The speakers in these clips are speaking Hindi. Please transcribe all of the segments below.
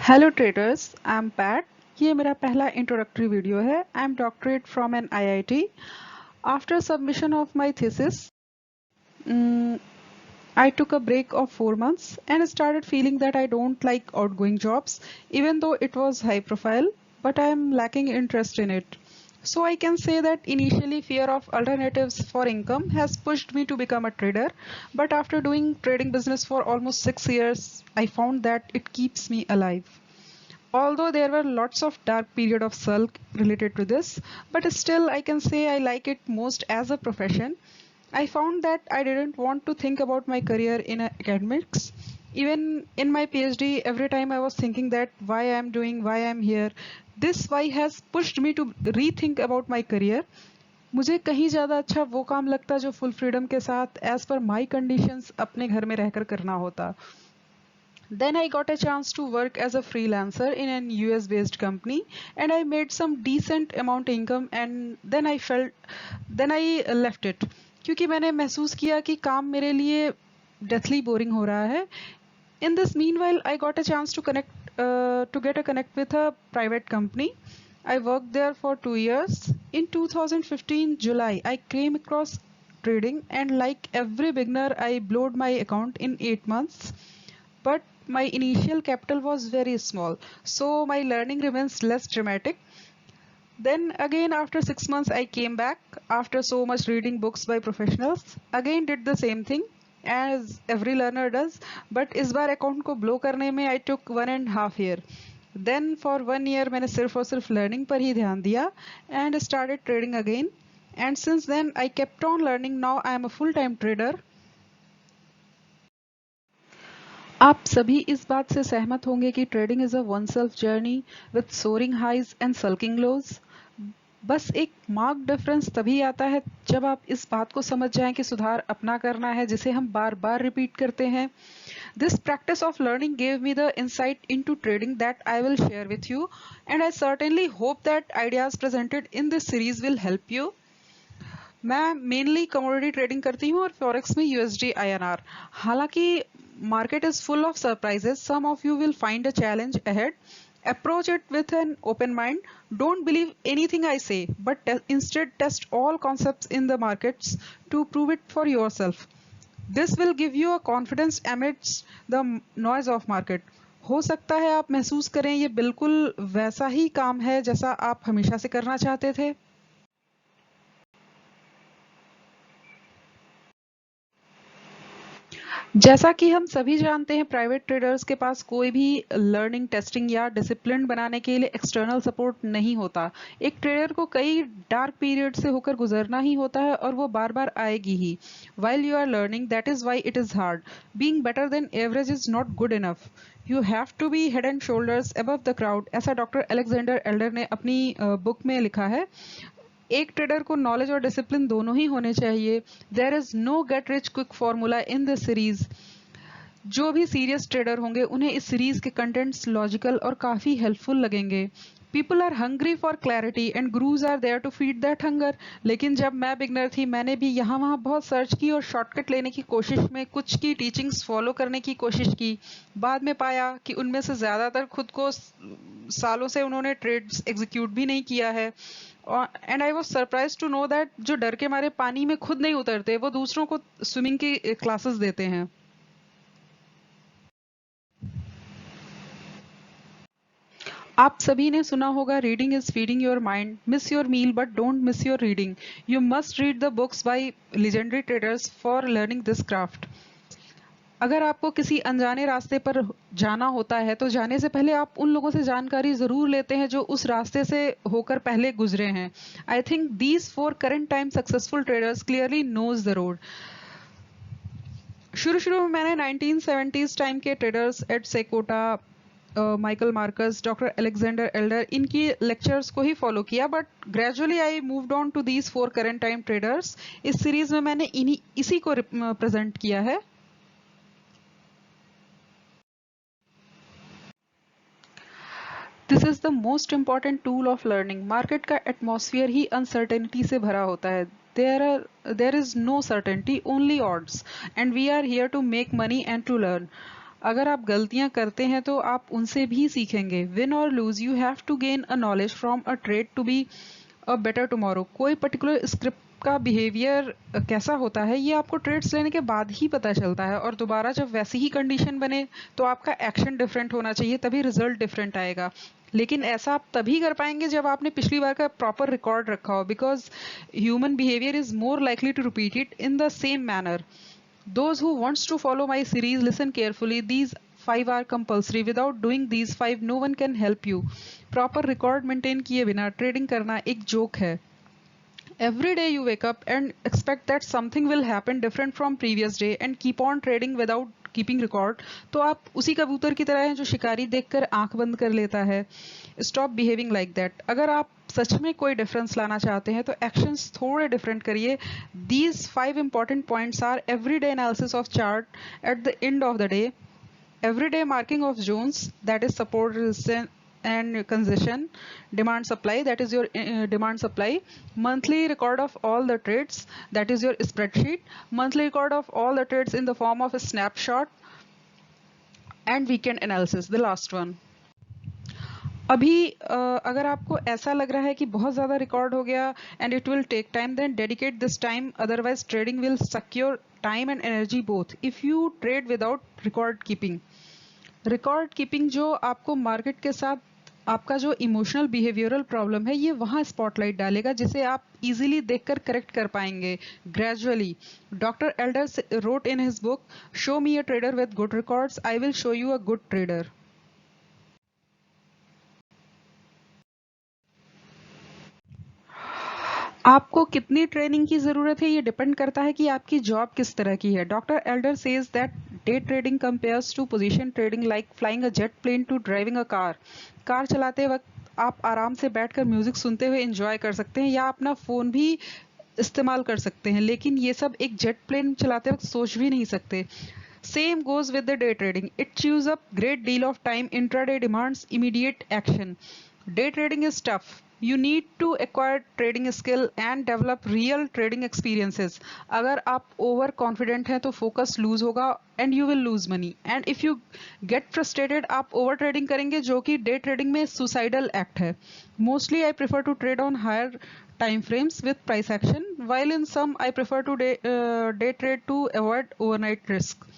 Hello traders, I am PAT. ये मेरा पहला इंट्रोडक्टरी वीडियो है। I am doctorate from N IIT. After submission of my thesis, I took a break of 4 months and started feeling that I don't like outgoing jobs, even though it was high profile, but I am lacking interest in it. So I can say that initially fear of alternatives for income has pushed me to become a trader, but after doing trading business for almost 6 years, I found that it keeps me alive. Although there were lots of dark period of sulk related to this, but still I can say I like it most as a profession. I found that I didn't want to think about my career in academics. Even in my PhD, every time I was thinking that why I am doing, why I am here. This why has pushed me to rethink about my career. मुझे कहीं ज़्यादा अच्छा वो काम लगता जो फुल फ्रीडम के साथ एज पर माई कंडीशंस अपने घर में रहकर करना होता. Then I got a chance to work as a freelancer in an US based company and I made some decent amount income and then I left it क्योंकि मैंने महसूस किया कि काम मेरे लिए deathly boring हो रहा है. In this meanwhile, I got a chance to get a connect with a private company. I worked there for 2 years. In 2015 July, I came across trading and like every beginner, I blowed my account in 8 months. But my initial capital was very small, so my learning remains less dramatic. Then again after 6 months I came back after so much reading books by professionals. Again did the same thing as every learner does, but इस बार account को blow करने में I took 1.5 year. Then for 1 year मैंने सिर्फ और सिर्फ learning पर ही ध्यान दिया and started trading again. And since then I kept on learning. Now I am a full-time trader. आप सभी इस बात से सहमत होंगे कि trading is a one self journey with soaring highs and sulking lows. बस एक मार्क डिफरेंस तभी आता है जब आप इस बात को समझ जाएं कि सुधार अपना करना है जिसे हम बार बार रिपीट करते हैं. This practice of learning gave me the insight into trading that I will share with you and I certainly hope that ideas presented in this series will help you. मैं मेनली कमोडिटी ट्रेडिंग करती हूँ और फॉरेक्स में यूएसडी आईएनआर. हालांकि market is full of surprises, some of you will find a challenge ahead. Approach it with an open mind. Don't believe anything I say, but instead test all concepts in the markets to prove it for yourself. This will give you a confidence amidst the noise of market. हो सकता है आप महसूस करें ये बिल्कुल वैसा ही काम है जैसा आप हमेशा से करना चाहते थे. जैसा कि हम सभी जानते हैं, प्राइवेट ट्रेडर्स के पास कोई भी लर्निंग, टेस्टिंग या डिसिप्लिन बनाने के लिए एक्सटर्नल सपोर्ट नहीं होता. एक ट्रेडर को कई डार्क पीरियड से होकर गुजरना ही होता है और वो बार बार आएगी ही. While you are learning, that is why it is hard. Being better than average is not good enough. You have to be head and shoulders above the crowd, ऐसा डॉक्टर अलेक्जेंडर एल्डर ने अपनी बुक में लिखा है. एक ट्रेडर को नॉलेज और डिसिप्लिन दोनों ही होने चाहिए. There is no get rich quick formula in this series. जो भी सीरियस ट्रेडर होंगे उन्हें इस सीरीज के कंटेंट्स लॉजिकल और काफी हेल्पफुल लगेंगे. People are hungry for clarity and gurus are there to feed that hunger. लेकिन जब मैं बिगनर थी, मैंने भी यहाँ वहाँ बहुत सर्च की और शॉर्टकट लेने की कोशिश में कुछ की टीचिंग्स फॉलो करने की कोशिश की. बाद में पाया कि उनमें से ज्यादातर खुद को सालों से उन्होंने ट्रेड्स एग्जीक्यूट भी नहीं किया है. And I was surprise to know that जो डर के मारे पानी में खुद नहीं उतरते, वो दूसरों को स्विमिंग की क्लासेस देते हैं. आप सभी ने सुना होगा, reading is feeding your mind. Miss your meal but don't miss your reading. You must read the books by legendary traders for learning this craft. अगर आपको किसी अनजाने रास्ते पर जाना होता है तो जाने से पहले आप उन लोगों से जानकारी जरूर लेते हैं जो उस रास्ते से होकर पहले गुजरे हैं. I think these 4 current time successful traders clearly knows the road. शुरू में मैंने 1970s टाइम के traders, Ed Seykota, Michael Marcus, doctor Alexander Elder, इनकी लेक्चर्स को ही फॉलो किया. But gradually I moved on to these 4 current time traders. इस सीरीज में मैंने इसी को प्रेजेंट किया है. This is the most important tool of learning. Market का एटमॉस्फेयर ही अनसर्टेनिटी से भरा होता है. there is no certainty, only odds, and we are here to make money and to learn. अगर आप गलतियां करते हैं तो आप उनसे भी सीखेंगे. विन और lose, you have to gain a knowledge from a trade to be a better tomorrow. कोई पर्टिकुलर स्क्रिप्ट का बिहेवियर कैसा होता है ये आपको ट्रेड्स लेने के बाद ही पता चलता है, और दोबारा जब वैसी ही कंडीशन बने तो आपका एक्शन डिफरेंट होना चाहिए, तभी रिजल्ट डिफरेंट आएगा. लेकिन ऐसा आप तभी कर पाएंगे जब आपने पिछली बार का प्रॉपर रिकॉर्ड रखा हो, because human behaviour is more likely to repeat it in the same manner. Those who wants to follow my series, listen carefully. These 5 are compulsory. Without doing these 5, no one can help you. Proper record maintain किए बिना ट्रेडिंग करना एक जोक है. Every day you wake up and expect that something will happen different from previous day and keep on trading without keeping record, तो आप उसी कबूतर की तरह हैं जो शिकारी देखकर आंख बंद कर लेता है. Stop behaving like that. अगर आप सच में कोई डिफरेंस लाना चाहते हैं तो एक्शंस थोड़े डिफरेंट करिए. These 5 important points are everyday analysis of chart at the end of the day, everyday marking of zones, that is support, resistance and concession, demand supply, that is your demand supply, monthly record of all the trades, that is your spreadsheet, monthly record of all the trades in the form of a snapshot, and weekend analysis, the last one. अभी अगर आपको ऐसा लग रहा है कि बहुत ज़्यादा रिकॉर्ड हो गया and it will take time, then dedicate this time, otherwise trading will suck your time and energy both if you trade without record keeping. Record keeping जो आपको मार्केट के साथ आपका जो इमोशनल बिहेवियरल प्रॉब्लम है ये वहाँ स्पॉटलाइट डालेगा, जिसे आप इजीली देखकर करेक्ट कर पाएंगे gradually. Doctor Elder wrote in his book, show me a trader with good records, I will show you a good trader. आपको कितनी ट्रेनिंग की ज़रूरत है ये डिपेंड करता है कि आपकी जॉब किस तरह की है. Doctor Elder says that day trading compares to position trading like flying a jet plane to driving a car. Car चलाते वक्त आप आराम से बैठकर म्यूजिक सुनते हुए एंजॉय कर सकते हैं या अपना फ़ोन भी इस्तेमाल कर सकते हैं, लेकिन ये सब एक जेट प्लेन चलाते वक्त सोच भी नहीं सकते. Same goes with the day trading. It chews up great deal of time. Intraday demands immediate action. Day trading is tough. You need to acquire trading skill and develop real trading experiences. अगर आप over confident हैं तो focus lose होगा and you will lose money. And if you get frustrated, आप over trading करेंगे जो कि day trading में suicidal act है. Mostly I prefer to trade on higher time frames with price action, while in some I prefer to day trade to avoid overnight risk.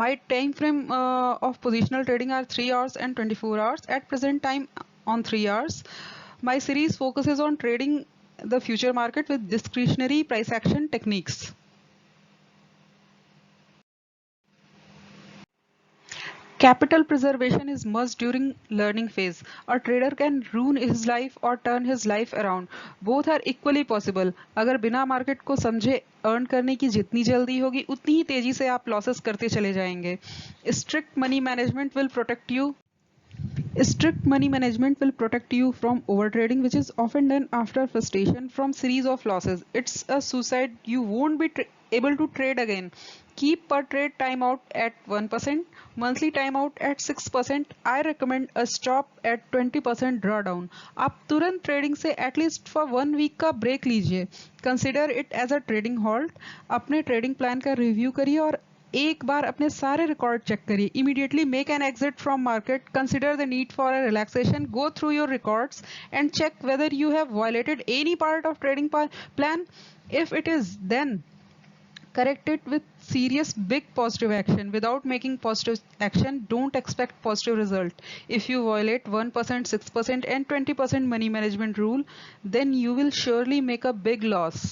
My time frame of positional trading are 3 hours and 24 hours. At present time on 3 hours. My series focuses on trading the future market with discretionary price action techniques. Capital preservation is must during learning phase. A trader can ruin his life or turn his life around. Both are equally possible. अगर बिना मार्केट को समझे अर्न करने की जितनी जल्दी होगी उतनी ही तेजी से आप लॉसेस करते चले जाएंगे. Strict money management will protect you. Strict money management will protect you from overtrading, which is often done after frustration from series of losses. It's a suicide. You won't be able to trade again. Keep per trade timeout at 1%, monthly timeout at 6%. I recommend a stop at 20% drawdown. आप तुरंत ट्रेडिंग से एटलीस्ट फॉर 1 वीक का ब्रेक लीजिए. Consider it as a trading halt. अपने ट्रेडिंग प्लान का रिव्यू करिए और एक बार अपने सारे रिकॉर्ड चेक करिए. Immediately make an exit from market. Consider the need for a relaxation. Go through your records and check whether you have violated any part of trading plan. If it is, then correct it with serious big positive action. Without making positive action, don't expect positive result. If you violate 1%, 6% and 20% money management rule, then you will surely make a big loss.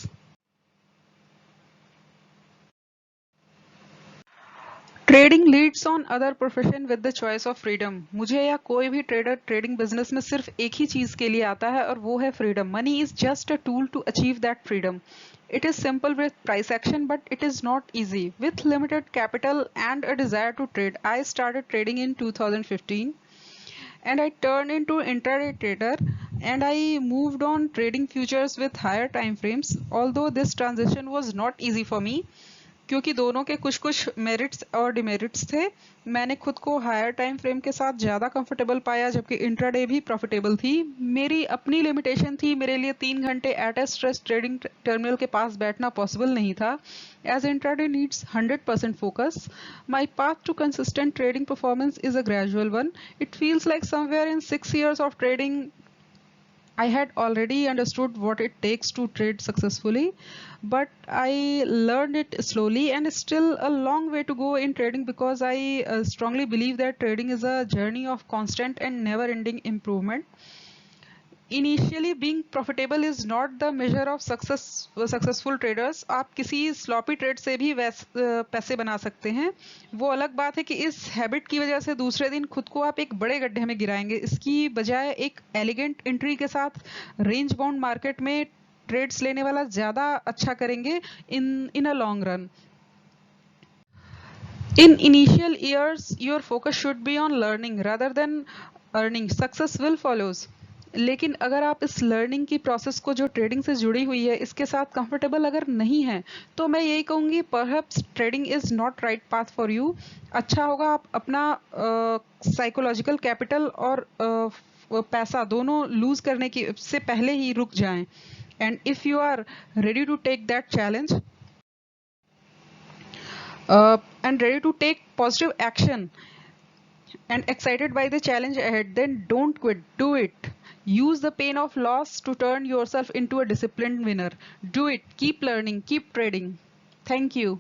Trading Leeds on other profession with the choice of freedom. मुझे या कोई भी ट्रेडर ट्रेडिंग बिजनेस में सिर्फ एक ही चीज के लिए आता है और वो है freedom. Money is just a tool to achieve that freedom. It is simple with price action, but it is not easy. With limited capital and a desire to trade, I started trading in 2015 and I turned into intraday trader, and I moved on trading futures with higher time frames. Although this transition was not easy for me, क्योंकि दोनों के कुछ कुछ मेरिट्स और डिमेरिट्स थे। मैंने खुद को हायर टाइम फ्रेम के साथ ज़्यादा कंफर्टेबल पाया, जबकि इंट्राडे भी प्रॉफिटेबल थी। मेरी अपनी लिमिटेशन थी, मेरे लिए 3 घंटे at a stress trading terminal के पास बैठना पॉसिबल नहीं था। As intraday needs 100% focus, my path to consistent trading performance is a gradual one. It feels like somewhere in 6 years of trading, I had already understood what it takes to trade successfully, but I learned it slowly and still a long way to go in trading, because I strongly believe that trading is a journey of constant and never ending improvement. Initially being profitable is not the measure of successful traders. आप किसी स्लॉपी ट्रेड से भी पैसे बना सकते हैं। वो अलग बात है कि इस हैबिट की वजह से दूसरे दिन खुद को आप एक बड़े गड्ढे में गिराएंगे। इसकी बजाय एक एलिगेंट एंट्री के साथ रेंज बाउंड मार्केट में ट्रेड्स लेने वाला ज़्यादा अच्छा करेंगे in a long run. In initial years, your focus should be on learning rather than earning. Success will follows. लेकिन अगर आप इस लर्निंग की प्रोसेस को जो ट्रेडिंग से जुड़ी हुई है इसके साथ कंफर्टेबल अगर नहीं है, तो मैं यही कहूँगी perhaps trading is not right path for you. अच्छा होगा आप अपना साइकोलॉजिकल कैपिटल और पैसा दोनों लूज करने की से पहले ही रुक जाएं। And if you are ready to take that challenge and ready to take positive action and excited by the challenge ahead, then don't quit. Do it. Use the pain of loss to turn yourself into a disciplined winner. Do it. Keep learning. Keep trading. Thank you.